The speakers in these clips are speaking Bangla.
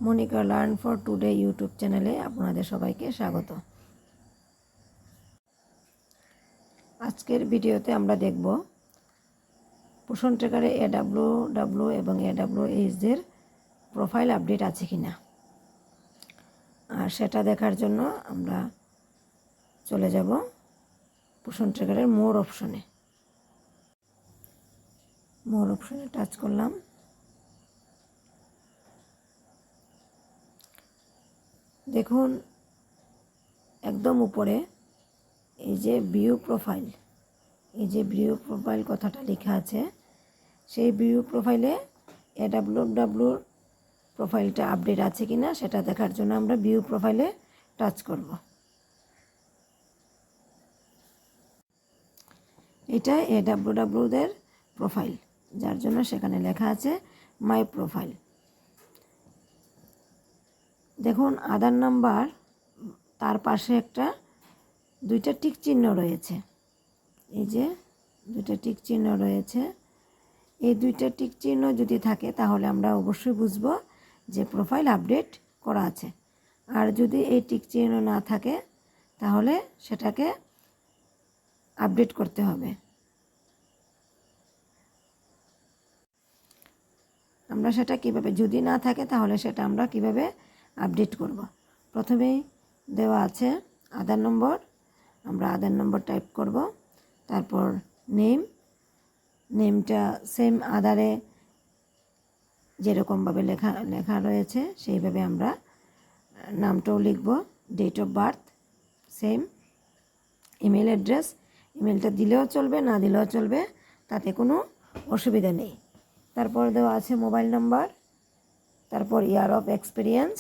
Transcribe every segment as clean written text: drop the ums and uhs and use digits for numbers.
Monika learn for today YouTube চ্যানেলে আপনাদের সবাইকে স্বাগত। আজকের ভিডিওতে আমরা দেখব পোষণ ট্র্যাকারে AWW এবং AWH এর প্রোফাইল আপডেট আছে কিনা। আর সেটা দেখার জন্য আমরা চলে যাব পোষণ ট্র্যাকারের মোর অপশনে। মোর অপশনে টাচ করলাম। দেখুন একদম উপরে এই যে ভিউ প্রোফাইল, এই যে ভিউ প্রোফাইল কথাটা লেখা আছে, সেই ভিউ প্রোফাইলে AWWর প্রোফাইলটা আপডেট আছে কিনা সেটা দেখার জন্য আমরা ভিউ প্রোফাইলে টাচ করব। এটা AWWদের প্রোফাইল, যার জন্য সেখানে লেখা আছে মাই প্রোফাইল। দেখুন আধার নাম্বার, তার পাশে দুইটা টিক চিহ্ন রয়েছে। এই যে দুইটা টিক চিহ্ন রয়েছে, এই দুইটা টিক চিহ্ন যদি থাকে তাহলে আমরা অবশ্যই বুঝব যে প্রোফাইল আপডেট করা আছে। আর যদি এই টিক চিহ্ন না থাকে তাহলে সেটাকে আপডেট করতে হবে। আমরা সেটা কিভাবে, যদি না থাকে তাহলে সেটা আমরা কিভাবে আপডেট করব। প্রথমেই দেওয়া আছে আধার নম্বর, আমরা আধার নম্বর টাইপ করব। তারপর নেমটা সেম আধারে যেরকমভাবে লেখা রয়েছে সেইভাবে আমরা নামটাও লিখব। Date of birth same. Email address, ইমেলটা দিলেও চলবে, না দিলেও চলবে, তাতে কোনো অসুবিধা নেই। তারপর দেওয়া আছে মোবাইল নাম্বার, তারপর ইয়ার অফ এক্সপিরিয়েন্স,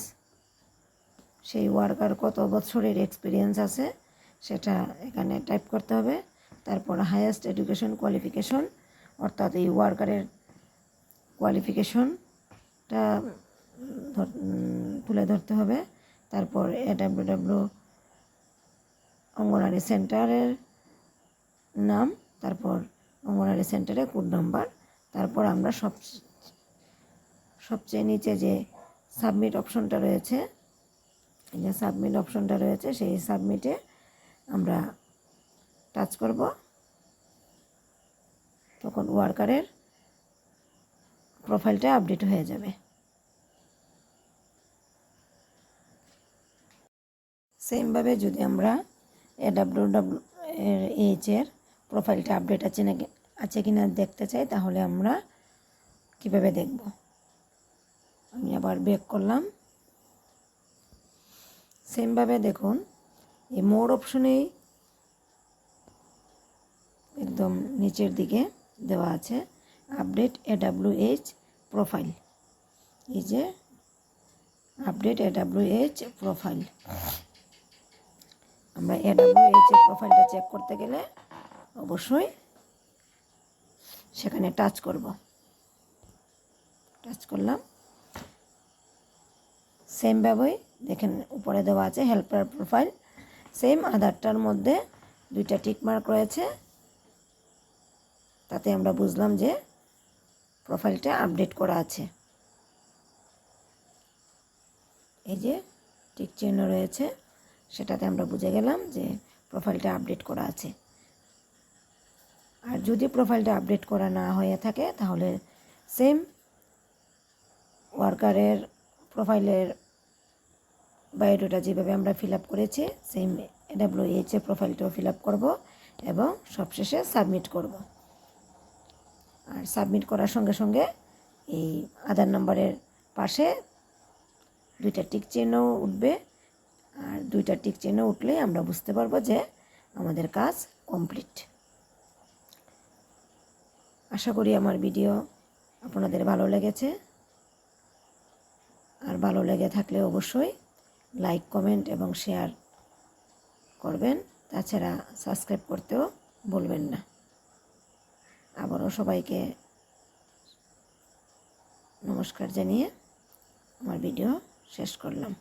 সেই ওয়ার্কার কত বছরের এক্সপিরিয়েন্স আছে সেটা এখানে টাইপ করতে হবে। তারপর হাইয়েস্ট এডুকেশন কোয়ালিফিকেশন, অর্থাৎ এই ওয়ার্কারের কোয়ালিফিকেশনটা তুলে ধরতে হবে। তারপর AWW অঙ্গনারী সেন্টারের নাম, তারপর অঙ্গনারী সেন্টারের কোড নাম্বার। তারপর আমরা সবচেয়ে নিচে যে সাবমিট অপশনটা রয়েছে, যে সাবমিট অপশনটা রয়েছে সেই সাবমিটে আমরা টাচ করব। তখন ওয়ার্কারের প্রোফাইলটা আপডেট হয়ে যাবে। সেমভাবে যদি আমরা AWWH এর প্রোফাইলটা আপডেট আছে কিনা দেখতে চাই তাহলে আমরা কিভাবে দেখব। আমি আবার ব্যাক করলাম। সেমভাবে দেখুন এই মোর অপশনেই একদম নিচের দিকে দেওয়া আছে আপডেট AWH প্রোফাইল। এই যে আপডেট AWH প্রোফাইল, আমরা AWH এর প্রোফাইলটা চেক করতে গেলে অবশ্যই সেখানে টাচ করব। টাচ করলাম। সেমভাবেই দেখেন উপরে দেওয়া আছে হেল্পার প্রোফাইল, সেম আধারটার মধ্যে দুইটা টিক মার্ক রয়েছে, তাতে আমরা বুঝলাম যে প্রোফাইলটা আপডেট করা আছে। এই যে টিক চিহ্ন রয়েছে সেটাতে আমরা বুঝে গেলাম যে প্রোফাইলটা আপডেট করা আছে। আর যদি প্রোফাইলটা আপডেট করা না হয়ে থাকে তাহলে সেম ওয়ার্কারের প্রোফাইলের বায়োডাটা যেভাবে আমরা ফিল আপ করেছি সেম AWH এর প্রোফাইলটাও ফিল আপ করব এবং সবশেষে সাবমিট করব। আর সাবমিট করার সঙ্গে সঙ্গে এই আধার নাম্বারের পাশে দুইটা টিক চিহ্ন উঠবে। আর দুইটা টিক চিহ্ন উঠলেই আমরা বুঝতে পারবো যে আমাদের কাজ কমপ্লিট। আশা করি আমার ভিডিও আপনাদের ভালো লেগেছে। আর ভালো লেগে থাকলে অবশ্যই লাইক, কমেন্ট এবং শেয়ার করবেন। তাছাড়া সাবস্ক্রাইব করতেও ভুলবেন না। আবারও সবাইকে নমস্কার জানিয়ে আমার ভিডিও শেষ করলাম।